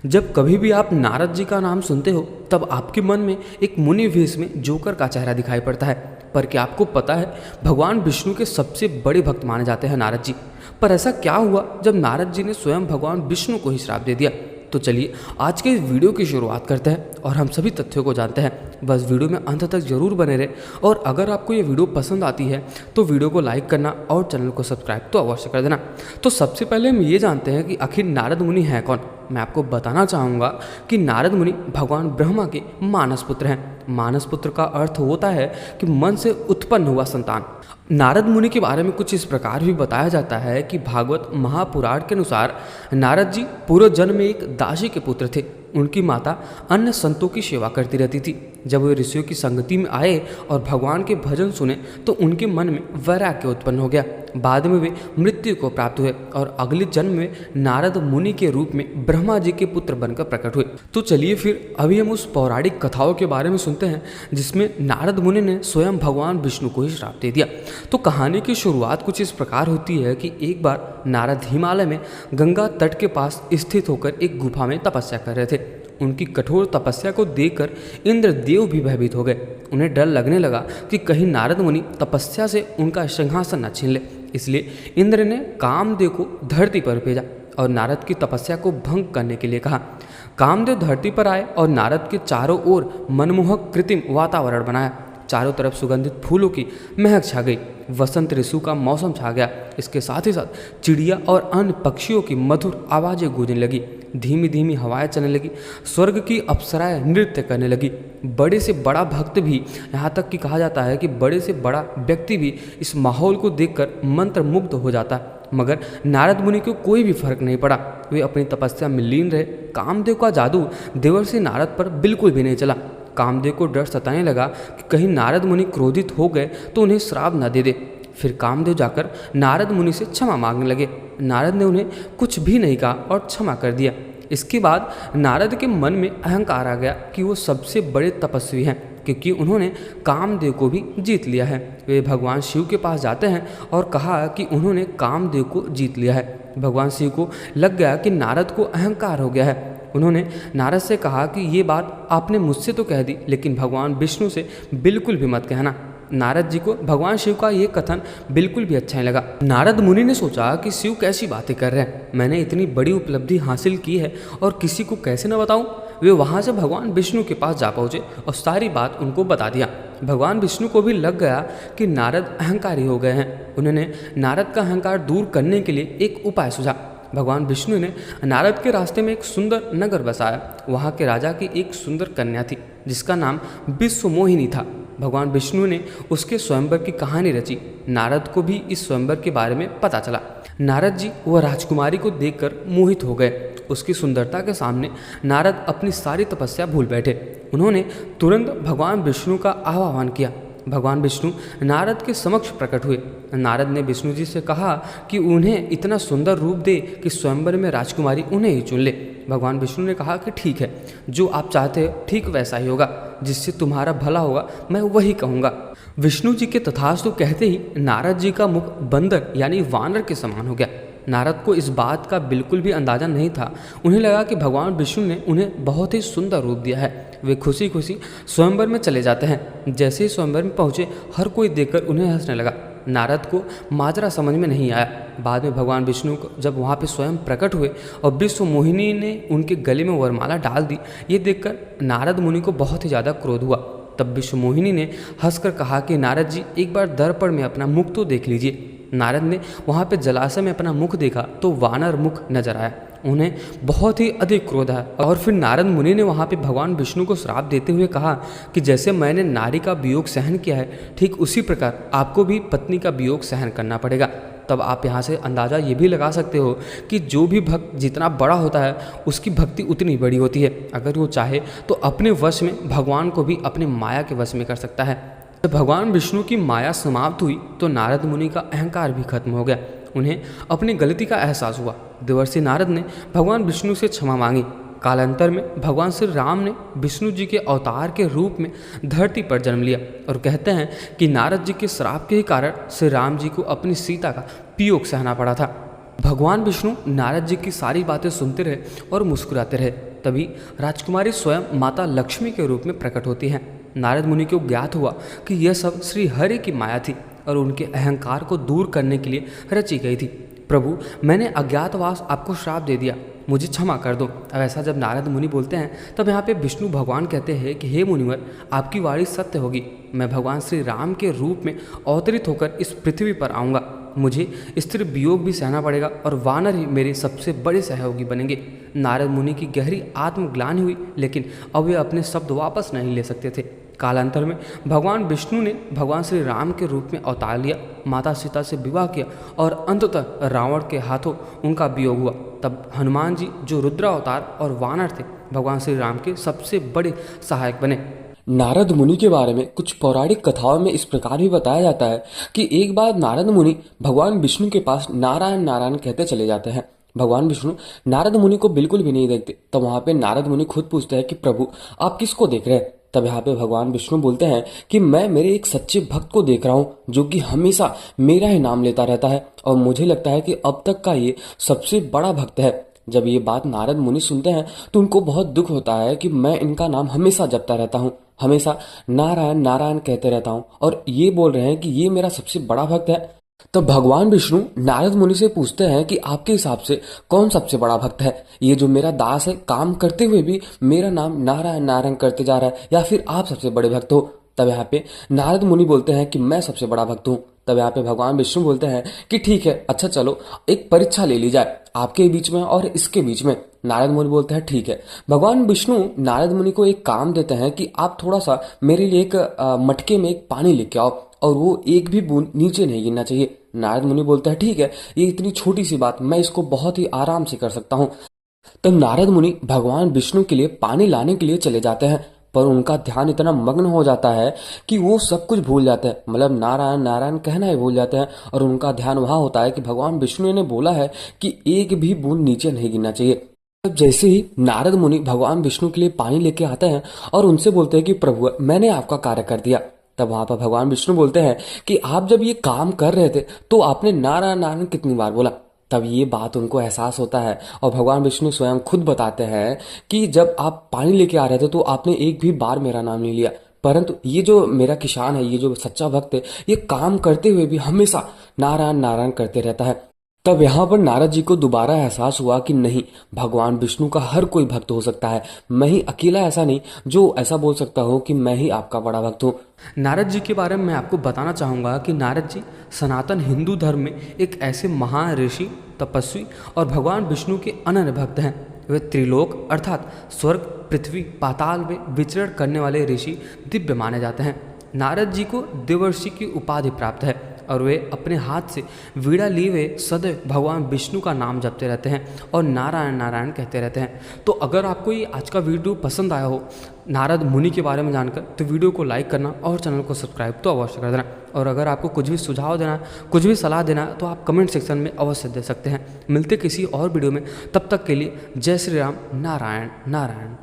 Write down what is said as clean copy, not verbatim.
जब कभी भी आप नारद जी का नाम सुनते हो तब आपके मन में एक मुनि वेश में जोकर का चेहरा दिखाई पड़ता है। पर क्या आपको पता है भगवान विष्णु के सबसे बड़े भक्त माने जाते हैं नारद जी। पर ऐसा क्या हुआ जब नारद जी ने स्वयं भगवान विष्णु को ही श्राप दे दिया? तो चलिए आज के इस वीडियो की शुरुआत करते हैं और हम सभी तथ्यों को जानते हैं। बस वीडियो में अंत तक जरूर बने रहे और अगर आपको ये वीडियो पसंद आती है तो वीडियो को लाइक करना और चैनल को सब्सक्राइब तो अवश्य कर देना। तो सबसे पहले हम ये जानते हैं कि आखिर नारद मुनि हैं कौन। मैं आपको बताना चाहूँगा कि नारद मुनि भगवान ब्रह्मा के मानस पुत्र हैं। मानस पुत्र का अर्थ होता है कि मन से उत्पन्न हुआ संतान। नारद मुनि के बारे में कुछ इस प्रकार भी बताया जाता है कि भागवत महापुराण के अनुसार नारद जी पूर्व जन्म में एक दासी के पुत्र थे। उनकी माता अन्य संतों की सेवा करती रहती थी। जब वे ऋषियों की संगति में आए और भगवान के भजन सुने तो उनके मन में वैराग्य उत्पन्न हो गया। बाद में वे मृत्यु को प्राप्त हुए और अगले जन्म में नारद मुनि के रूप में ब्रह्मा जी के पुत्र बनकर प्रकट हुए। तो चलिए फिर अभी हम उस पौराणिक कथाओं के बारे में सुनते हैं जिसमें नारद मुनि ने स्वयं भगवान विष्णु को ही श्राप दे दिया। तो कहानी की शुरुआत कुछ इस प्रकार होती है कि एक बार नारद हिमालय में गंगा तट के पास स्थित होकर एक गुफा में तपस्या कर रहे थे। उनकी कठोर तपस्या को देखकर इंद्रदेव भी भयभीत हो गए। उन्हें डर लगने लगा कि कहीं नारद मुनि तपस्या से उनका सिंहासन न छीन ले। इसलिए इंद्र ने कामदेव को धरती पर भेजा और नारद की तपस्या को भंग करने के लिए कहा। कामदेव धरती पर आए और नारद के चारों ओर मनमोहक कृत्रिम वातावरण बनाया। चारों तरफ सुगंधित फूलों की महक छा गई। वसंत ऋतु का मौसम छा गया। इसके साथ ही साथ चिड़िया और अन्य पक्षियों की मधुर आवाज़ें गूंजने लगी। धीमी धीमी हवाएं चलने लगी। स्वर्ग की अप्सराएं नृत्य करने लगी। बड़े से बड़ा भक्त भी, यहाँ तक कि कहा जाता है कि बड़े से बड़ा व्यक्ति भी इस माहौल को देखकर मंत्रमुग्ध हो जाता है। मगर नारद मुनि को कोई भी फर्क नहीं पड़ा। वे अपनी तपस्या में लीन रहे। कामदेव का जादू देवर्षि नारद पर बिल्कुल भी नहीं चला। कामदेव को डर सताने लगा कि कहीं नारद मुनि क्रोधित हो गए तो उन्हें श्राप न दे दे। फिर कामदेव जाकर नारद मुनि से क्षमा मांगने लगे। नारद ने उन्हें कुछ भी नहीं कहा और क्षमा कर दिया। इसके बाद नारद के मन में अहंकार आ गया कि वो सबसे बड़े तपस्वी हैं क्योंकि उन्होंने कामदेव को भी जीत लिया है। वे भगवान शिव के पास जाते हैं और कहा कि उन्होंने कामदेव को जीत लिया है। भगवान शिव को लग गया कि नारद को अहंकार हो गया है। उन्होंने नारद से कहा कि ये बात आपने मुझसे तो कह दी लेकिन भगवान विष्णु से बिल्कुल भी मत कहना। नारद जी को भगवान शिव का ये कथन बिल्कुल भी अच्छा नहीं लगा। नारद मुनि ने सोचा कि शिव कैसी बातें कर रहे हैं। मैंने इतनी बड़ी उपलब्धि हासिल की है और किसी को कैसे न बताऊं। वे वहां से भगवान विष्णु के पास जा पहुंचे और सारी बात उनको बता दिया। भगवान विष्णु को भी लग गया कि नारद अहंकारी हो गए हैं। उन्होंने नारद का अहंकार दूर करने के लिए एक उपाय सुझा। भगवान विष्णु ने नारद के रास्ते में एक सुंदर नगर बसाया। वहाँ के राजा की एक सुंदर कन्या थी जिसका नाम विश्वमोहिनी था। भगवान विष्णु ने उसके स्वयंवर की कहानी रची। नारद को भी इस स्वयंवर के बारे में पता चला। नारद जी वह राजकुमारी को देखकर मोहित हो गए। उसकी सुंदरता के सामने नारद अपनी सारी तपस्या भूल बैठे। उन्होंने तुरंत भगवान विष्णु का आह्वान किया। भगवान विष्णु नारद के समक्ष प्रकट हुए। नारद ने विष्णु जी से कहा कि उन्हें इतना सुंदर रूप दे कि स्वयंवर में राजकुमारी उन्हें ही चुन ले। भगवान विष्णु ने कहा कि ठीक है, जो आप चाहते हो ठीक वैसा ही होगा। जिससे तुम्हारा भला होगा मैं वही कहूँगा। विष्णु जी के तथास्तु कहते ही नारद जी का मुख बंदर यानी वानर के समान हो गया। नारद को इस बात का बिल्कुल भी अंदाजा नहीं था। उन्हें लगा कि भगवान विष्णु ने उन्हें बहुत ही सुंदर रूप दिया है। वे खुशी खुशी स्वयंवर में चले जाते हैं। जैसे ही स्वयंवर में पहुँचे हर कोई देखकर उन्हें हंसने लगा। नारद को माजरा समझ में नहीं आया। बाद में भगवान विष्णु जब वहाँ पे स्वयं प्रकट हुए और विश्व मोहिनी ने उनके गले में वरमाला डाल दी, ये देखकर नारद मुनि को बहुत ही ज़्यादा क्रोध हुआ। तब विश्व मोहिनी ने हंसकर कहा कि नारद जी एक बार दर्पण में अपना मुख तो देख लीजिए। नारद ने वहाँ पे जलाशय में अपना मुख देखा तो वानर मुख नजर आया। उन्हें बहुत ही अधिक क्रोध आया और फिर नारद मुनि ने वहाँ पे भगवान विष्णु को श्राप देते हुए कहा कि जैसे मैंने नारी का वियोग सहन किया है ठीक उसी प्रकार आपको भी पत्नी का वियोग सहन करना पड़ेगा। तब आप यहाँ से अंदाज़ा ये भी लगा सकते हो कि जो भी भक्त जितना बड़ा होता है उसकी भक्ति उतनी बड़ी होती है। अगर वो चाहे तो अपने वश में भगवान को भी अपने माया के वश में कर सकता है। जब भगवान विष्णु की माया समाप्त हुई तो नारद मुनि का अहंकार भी खत्म हो गया। उन्हें अपनी गलती का एहसास हुआ। देवर्षि नारद ने भगवान विष्णु से क्षमा मांगी। कालांतर में भगवान श्री राम ने विष्णु जी के अवतार के रूप में धरती पर जन्म लिया और कहते हैं कि नारद जी के श्राप के ही कारण श्री राम जी को अपनी सीता का वियोग सहना पड़ा था। भगवान विष्णु नारद जी की सारी बातें सुनते रहे और मुस्कुराते रहे। तभी राजकुमारी स्वयं माता लक्ष्मी के रूप में प्रकट होती हैं। नारद मुनि को ज्ञात हुआ कि यह सब श्री हरि की माया थी और उनके अहंकार को दूर करने के लिए रची गई थी। प्रभु, मैंने अज्ञातवास आपको श्राप दे दिया, मुझे क्षमा कर दो। अब ऐसा जब नारद मुनि बोलते हैं तब यहाँ पे विष्णु भगवान कहते हैं कि हे मुनिवर, आपकी वाणी सत्य होगी। मैं भगवान श्री राम के रूप में अवतरित होकर इस पृथ्वी पर आऊँगा। मुझे स्त्री वियोग भी सहना पड़ेगा और वानर ही मेरे सबसे बड़े सहयोगी बनेंगे। नारद मुनि की गहरी आत्मग्लानि हुई, लेकिन अब वे अपने शब्द वापस नहीं ले सकते थे। कालांतर में भगवान विष्णु ने भगवान श्री राम के रूप में अवतार लिया, माता सीता से विवाह किया और अंततः रावण के हाथों उनका वियोग हुआ। तब हनुमान जी, जो रुद्रावतार और वानर थे, भगवान श्री राम के सबसे बड़े सहायक बने। नारद मुनि के बारे में कुछ पौराणिक कथाओं में इस प्रकार भी बताया जाता है कि एक बार नारद मुनि भगवान विष्णु के पास नारायण नारायण कहते चले जाते हैं। भगवान विष्णु नारद मुनि को बिल्कुल भी नहीं देखते। तब वहां पे नारद मुनि खुद पूछते हैं कि प्रभु, आप किसको देख रहे हैं? तब यहाँ पे भगवान विष्णु बोलते हैं कि मैं मेरे एक सच्चे भक्त को देख रहा हूँ, जो कि हमेशा मेरा ही नाम लेता रहता है और मुझे लगता है कि अब तक का ये सबसे बड़ा भक्त है। जब ये बात नारद मुनि सुनते हैं तो उनको बहुत दुख होता है कि मैं इनका नाम हमेशा जपता रहता हूँ, हमेशा नारायण नारायण कहते रहता हूँ और ये बोल रहे हैं कि ये मेरा सबसे बड़ा भक्त है। तब भगवान विष्णु नारद मुनि से पूछते हैं कि आपके हिसाब से कौन सबसे बड़ा भक्त है? ये जो मेरा दास है, काम करते हुए भी मेरा नाम नारायण नारायण करते जा रहा है, या फिर आप सबसे बड़े भक्त हो? तब यहाँ पे नारद मुनि बोलते हैं कि मैं सबसे बड़ा भक्त हूँ। तब यहाँ पे भगवान विष्णु बोलते हैं कि ठीक है, अच्छा चलो एक परीक्षा ले ली जाए आपके बीच में और इसके बीच में। नारद मुनि बोलते हैं ठीक है। भगवान विष्णु नारद मुनि को एक काम देते हैं कि आप थोड़ा सा मेरे लिए एक मटके में एक पानी लेके आओ और वो एक भी बूंद नीचे नहीं गिरना चाहिए। नारद मुनि बोलते हैं ठीक है, ये इतनी छोटी सी बात, मैं इसको बहुत ही आराम से कर सकता हूँ। तब नारद मुनि भगवान विष्णु के लिए पानी लाने के लिए चले जाते हैं, पर उनका ध्यान इतना मग्न हो जाता है कि वो सब कुछ भूल जाते हैं, मतलब नारायण नारायण कहना ही भूल जाते हैं और उनका ध्यान वहां होता है कि भगवान विष्णु ने बोला है कि एक भी बूंद नीचे नहीं गिरना चाहिए। तब जैसे ही नारद मुनि भगवान विष्णु के लिए पानी लेके आते हैं और उनसे बोलते हैं कि प्रभु, मैंने आपका कार्य कर दिया। तब वहां पर भगवान विष्णु बोलते हैं कि आप जब ये काम कर रहे थे तो आपने नारायण नारायण कितनी बार बोला? तब ये बात उनको एहसास होता है और भगवान विष्णु स्वयं खुद बताते हैं कि जब आप पानी लेके आ रहे थे तो आपने एक भी बार मेरा नाम नहीं लिया, परंतु ये जो मेरा किसान है, ये जो सच्चा भक्त है, ये काम करते हुए भी हमेशा नारायण नारायण करते रहता है। तब यहाँ पर नारद जी को दोबारा एहसास हुआ कि नहीं, भगवान विष्णु का हर कोई भक्त हो सकता है, मैं ही अकेला ऐसा नहीं जो ऐसा बोल सकता हूँ कि मैं ही आपका बड़ा भक्त हूँ। नारद जी के बारे में मैं आपको बताना चाहूँगा कि नारद जी सनातन हिंदू धर्म में एक ऐसे महान ऋषि, तपस्वी और भगवान विष्णु के अनन्य भक्त हैं। वे त्रिलोक अर्थात स्वर्ग, पृथ्वी, पाताल में विचरण करने वाले ऋषि दिव्य माने जाते हैं। नारद जी को देवर्षि की उपाधि प्राप्त है और वे अपने हाथ से वीणा लिए हुए सदैव भगवान विष्णु का नाम जपते रहते हैं और नारायण नारायण कहते रहते हैं। तो अगर आपको ये आज का वीडियो पसंद आया हो नारद मुनि के बारे में जानकर, तो वीडियो को लाइक करना और चैनल को सब्सक्राइब तो अवश्य कर देना। और अगर आपको कुछ भी सुझाव देना है, कुछ भी सलाह देना है, तो आप कमेंट सेक्शन में अवश्य दे सकते हैं। मिलते किसी और वीडियो में, तब तक के लिए जय श्री राम। नारायण नारायण।